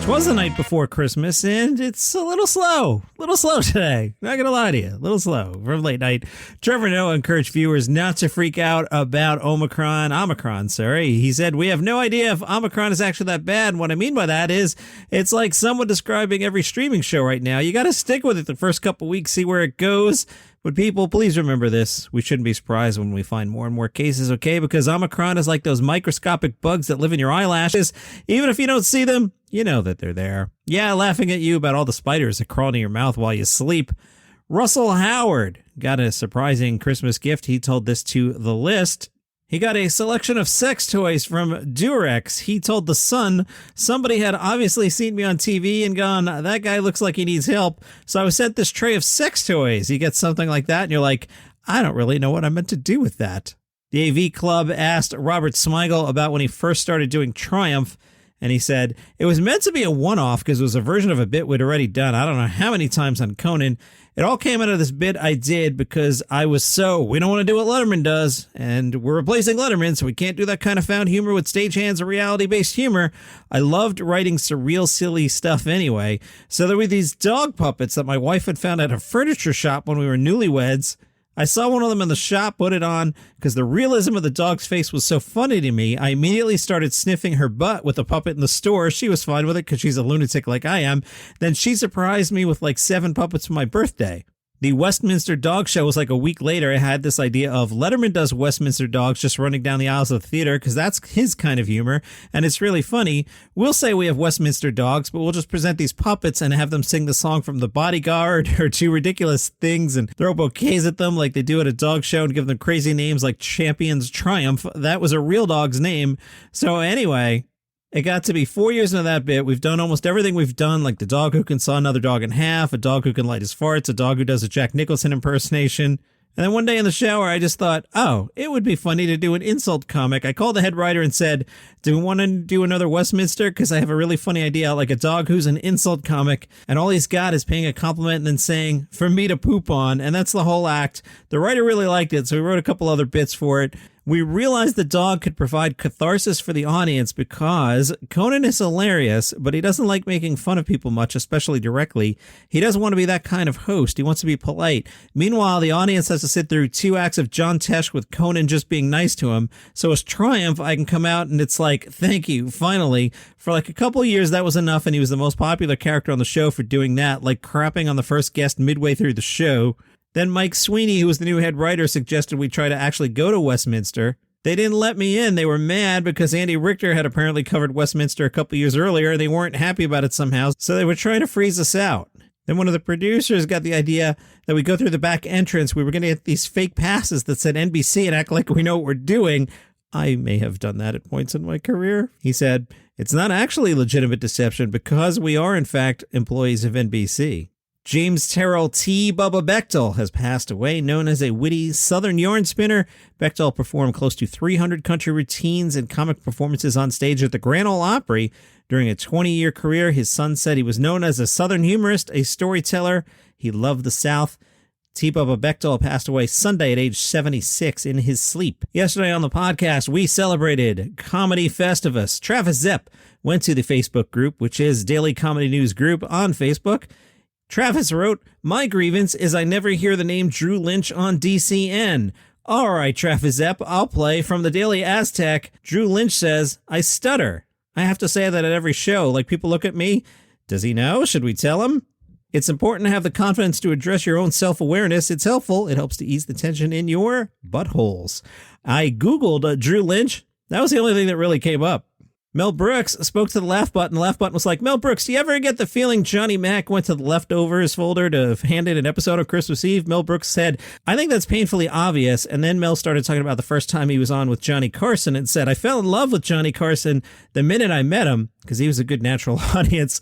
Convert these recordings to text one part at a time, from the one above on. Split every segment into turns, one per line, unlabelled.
'Twas the night before Christmas, and it's a little slow today. Not gonna lie to you, a little slow. From late night, Trevor Noah encouraged viewers not to freak out about Omicron. He said, we have no idea if Omicron is actually that bad. And what I mean by that is, it's like someone describing every streaming show right now. You gotta stick with it the first couple weeks, see where it goes. But people, please remember this. We shouldn't be surprised when we find more and more cases, okay? Because Omicron is like those microscopic bugs that live in your eyelashes. Even if you don't see them, you know that they're there. Yeah, laughing at you about all the spiders that crawl in your mouth while you sleep. Russell Howard got a surprising Christmas gift. He told this to The List. He got a selection of sex toys from Durex. He told The Sun, somebody had obviously seen me on TV and gone, that guy looks like he needs help. So I was sent this tray of sex toys. You get something like that and you're like, I don't really know what I'm meant to do with that. The AV Club asked Robert Smeigel about when he first started doing Triumph. And he said, it was meant to be a one-off because it was a version of a bit we'd already done. I don't know how many times on Conan. It all came out of this bit I did because I was we don't want to do what Letterman does. And we're replacing Letterman, so we can't do that kind of found humor with stagehands or reality-based humor. I loved writing surreal, silly stuff anyway. So there were these dog puppets that my wife had found at a furniture shop when we were newlyweds. I saw one of them in the shop, put it on, because the realism of the dog's face was so funny to me. I immediately started sniffing her butt with the puppet in the store. She was fine with it because she's a lunatic like I am. Then she surprised me with like 7 puppets for my birthday. The Westminster Dog Show was like a week later. I had this idea of Letterman does Westminster Dogs just running down the aisles of the theater because that's his kind of humor, and it's really funny. We'll say we have Westminster Dogs, but we'll just present these puppets and have them sing the song from The Bodyguard or Do Ridiculous Things and throw bouquets at them like they do at a dog show and give them crazy names like Champions Triumph. That was a real dog's name. So anyway, it got to be 4 years into that bit. We've done almost everything we've done, like the dog who can saw another dog in half, a dog who can light his farts, a dog who does a Jack Nicholson impersonation. And then one day in the shower, I just thought, oh, it would be funny to do an insult comic. I called the head writer and said, do we want to do another Westminster? Because I have a really funny idea, like a dog who's an insult comic, and all he's got is paying a compliment and then saying, for me to poop on, and that's the whole act. The writer really liked it, so we wrote a couple other bits for it. We realized the dog could provide catharsis for the audience because Conan is hilarious, but he doesn't like making fun of people much, especially directly. He doesn't want to be that kind of host. He wants to be polite. Meanwhile, the audience has to sit through 2 acts of John Tesh with Conan just being nice to him. So as Triumph, I can come out and it's like, thank you, finally. For like a couple of years, that was enough, and he was the most popular character on the show for doing that, like crapping on the first guest midway through the show. Then Mike Sweeney, who was the new head writer, suggested we try to actually go to Westminster. They didn't let me in. They were mad because Andy Richter had apparently covered Westminster a couple years earlier. They weren't happy about it somehow, so they were trying to freeze us out. Then one of the producers got the idea that we go through the back entrance. We were going to get these fake passes that said NBC and act like we know what we're doing. I may have done that at points in my career. He said, it's not actually legitimate deception because we are, in fact, employees of NBC. James Terrell T. Bubba Bechtel has passed away. Known as a witty Southern yarn spinner, Bechtel performed close to 300 country routines and comic performances on stage at the Grand Ole Opry. During a 20-year career, his son said he was known as a Southern humorist, a storyteller. He loved the South. T. Bubba Bechtel passed away Sunday at age 76 in his sleep. Yesterday on the podcast, we celebrated Comedy Festivus. Travis Zepp went to the Facebook group, which is Daily Comedy News Group on Facebook. Travis wrote, my grievance is I never hear the name Drew Lynch on DCN. All right, Travis Zepp, I'll play. From the Daily Aztec, Drew Lynch says, I stutter. I have to say that at every show. Like, people look at me. Does he know? Should we tell him? It's important to have the confidence to address your own self-awareness. It's helpful. It helps to ease the tension in your buttholes. I Googled Drew Lynch. That was the only thing that really came up. Mel Brooks spoke to the Laugh Button. The Laugh Button was like, Mel Brooks, do you ever get the feeling Johnny Mac went to the leftovers folder to hand in an episode of Christmas Eve? Mel Brooks said, I think that's painfully obvious. And then Mel started talking about the first time he was on with Johnny Carson and said, I fell in love with Johnny Carson the minute I met him because he was a good natural audience.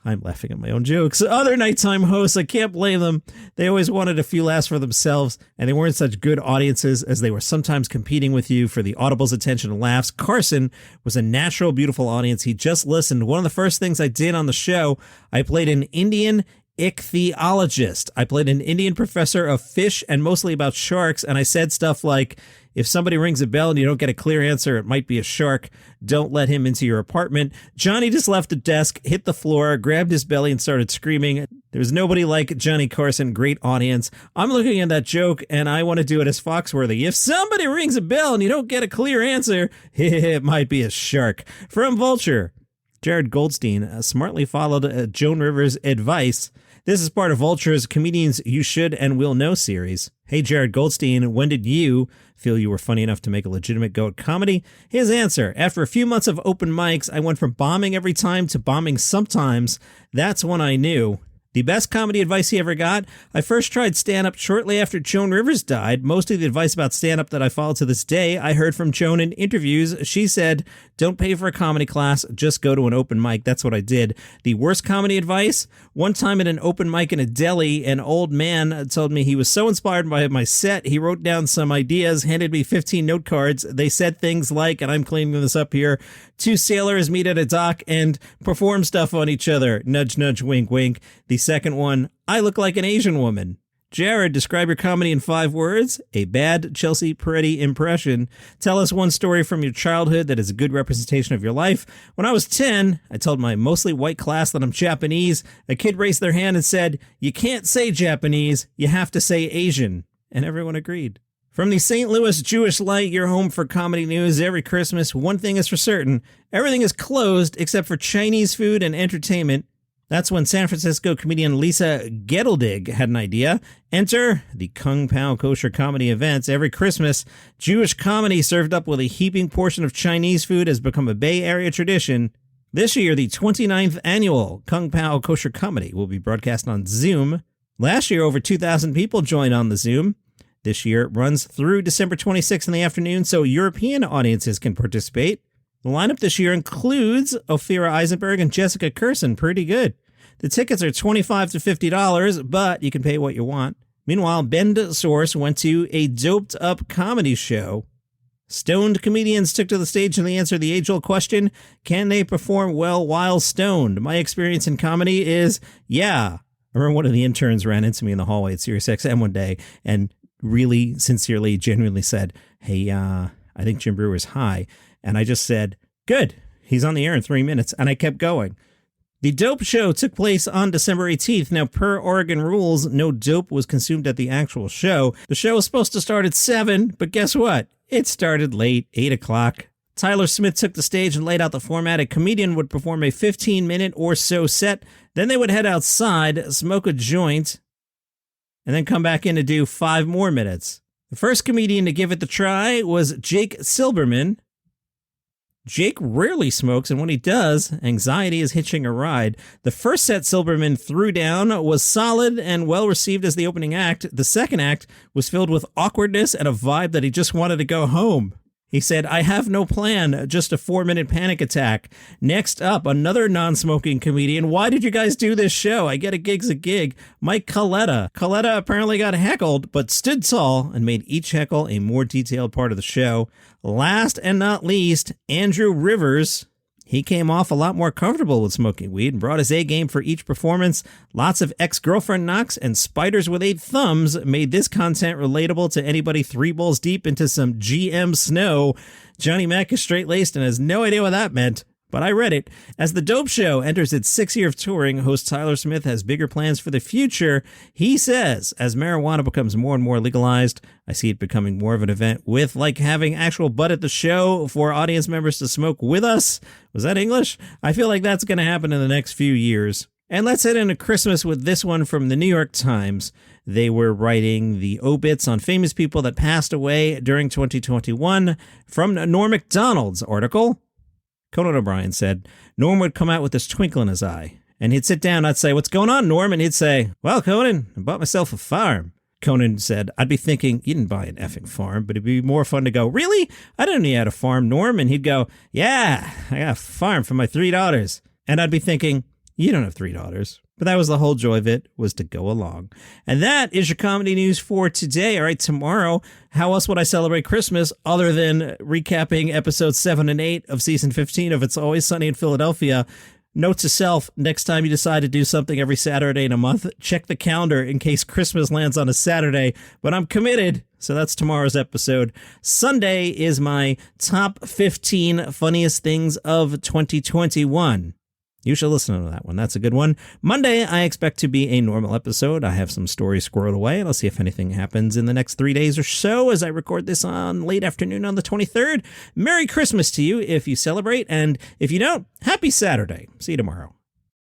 I'm laughing at my own jokes. Other nighttime hosts, I can't blame them. They always wanted a few laughs for themselves, and they weren't such good audiences as they were sometimes competing with you for the audible's attention and laughs. Carson was a natural, beautiful audience. He just listened. One of the first things I did on the show, I played an Indian ichthyologist. I played an Indian professor of fish and mostly about sharks, and I said stuff like, If somebody rings a bell and you don't get a clear answer, it might be a shark. Don't let him into your apartment. Johnny just left the desk, hit the floor, grabbed his belly, and started screaming. There's nobody like Johnny Carson. Great audience. I'm looking at that joke, and I want to do it as Foxworthy. If somebody rings a bell and you don't get a clear answer, it might be a shark. From Vulture, Jared Goldstein smartly followed Joan Rivers' advice. This is part of Vulture's Comedians You Should and Will Know series. Hey, Jared Goldstein, when did you feel you were funny enough to make a legitimate go at comedy? His answer: after a few months of open mics, I went from bombing every time to bombing sometimes. That's when I knew. The best comedy advice he ever got: I first tried stand-up shortly after Joan Rivers died. Most of the advice about stand-up that I follow to this day, I heard from Joan in interviews. She said, don't pay for a comedy class, just go to an open mic. That's what I did. The worst comedy advice: one time at an open mic in a deli, an old man told me he was so inspired by my set, he wrote down some ideas, handed me 15 note cards. They said things like, and I'm cleaning this up here, two sailors meet at a dock and perform stuff on each other. Nudge, nudge, wink, wink. The second one, I look like an Asian woman. Jared, describe your comedy in 5 words. A bad Chelsea Peretti impression. Tell us one story from your childhood that is a good representation of your life. When I was 10, I told my mostly white class that I'm Japanese. A kid raised their hand and said, you can't say Japanese, you have to say Asian. And everyone agreed. From the St. Louis Jewish Light, your home for comedy news every Christmas, one thing is for certain: everything is closed except for Chinese food and entertainment. That's when San Francisco comedian Lisa Gettledig had an idea. Enter the Kung Pao Kosher comedy events. Every Christmas, Jewish comedy served up with a heaping portion of Chinese food has become a Bay Area tradition. This year, the 29th annual Kung Pao Kosher comedy will be broadcast on Zoom. Last year, over 2,000 people joined on the Zoom. This year, it runs through December 26th in the afternoon, so European audiences can participate. The lineup this year includes Ophira, Eisenberg, and Jessica Kirson. Pretty good. The tickets are $25 to $50, but you can pay what you want. Meanwhile, Ben Source went to a doped-up comedy show. Stoned comedians took to the stage and they answered the age-old question, can they perform well while stoned? My experience in comedy is, yeah. I remember one of the interns ran into me in the hallway at SiriusXM one day and really sincerely, genuinely said, hey, I think Jim Brewer's high. And I just said, good, he's on the air in 3 minutes. And I kept going. The dope show took place on December 18th. Now, per Oregon rules, no dope was consumed at the actual show. The show was supposed to start at 7, but guess what? It started late, 8 o'clock. Tyler Smith took the stage and laid out the format. A comedian would perform a 15-minute or so set. Then they would head outside, smoke a joint, and then come back in to do 5 more minutes. The first comedian to give it the try was Jake Silberman. Jake rarely smokes, and when he does, anxiety is hitching a ride. The first set Silberman threw down was solid and well received as the opening act. The second act was filled with awkwardness and a vibe that he just wanted to go home. He said, I have no plan, just a 4-minute panic attack. Next up, another non-smoking comedian. Why did you guys do this show? I get a gig's a gig. Mike Coletta. Coletta apparently got heckled, but stood tall and made each heckle a more detailed part of the show. Last and not least, Andrew Rivers. He came off a lot more comfortable with smoking weed and brought his A game for each performance. Lots of ex-girlfriend knocks and spiders with 8 thumbs made this content relatable to anybody 3 bowls deep into some GM snow. Johnny Mac is straight-laced and has no idea what that meant, but I read it. As the Dope Show enters its 6th year of touring, host Tyler Smith has bigger plans for the future. He says, as marijuana becomes more and more legalized, I see it becoming more of an event with, like, having actual bud at the show for audience members to smoke with us. Was that English? I feel like that's going to happen in the next few years. And let's head into Christmas with this one from the New York Times. They were writing the obits on famous people that passed away during 2021 from Norm Macdonald's article. Conan O'Brien said, Norm would come out with this twinkle in his eye, and he'd sit down. I'd say, what's going on, Norm? And he'd say, well, Conan, I bought myself a farm. Conan said, I'd be thinking, you didn't buy an effing farm, but it'd be more fun to go, really? I didn't know you had a farm, Norm. And he'd go, yeah, I got a farm for my 3 daughters. And I'd be thinking, you don't have 3 daughters. But that was the whole joy of it, was to go along. And that is your comedy news for today. All right, tomorrow, how else would I celebrate Christmas other than recapping episodes 7 and 8 of season 15 of It's Always Sunny in Philadelphia? Note to self, next time you decide to do something every Saturday in a month, check the calendar in case Christmas lands on a Saturday, but I'm committed. So that's tomorrow's episode. Sunday is my top 15 funniest things of 2021. You should listen to that one. That's a good one. Monday, I expect to be a normal episode. I have some stories squirreled away, and I'll see if anything happens in the next 3 days or so as I record this on late afternoon on the 23rd. Merry Christmas to you if you celebrate, and if you don't, happy Saturday. See you tomorrow.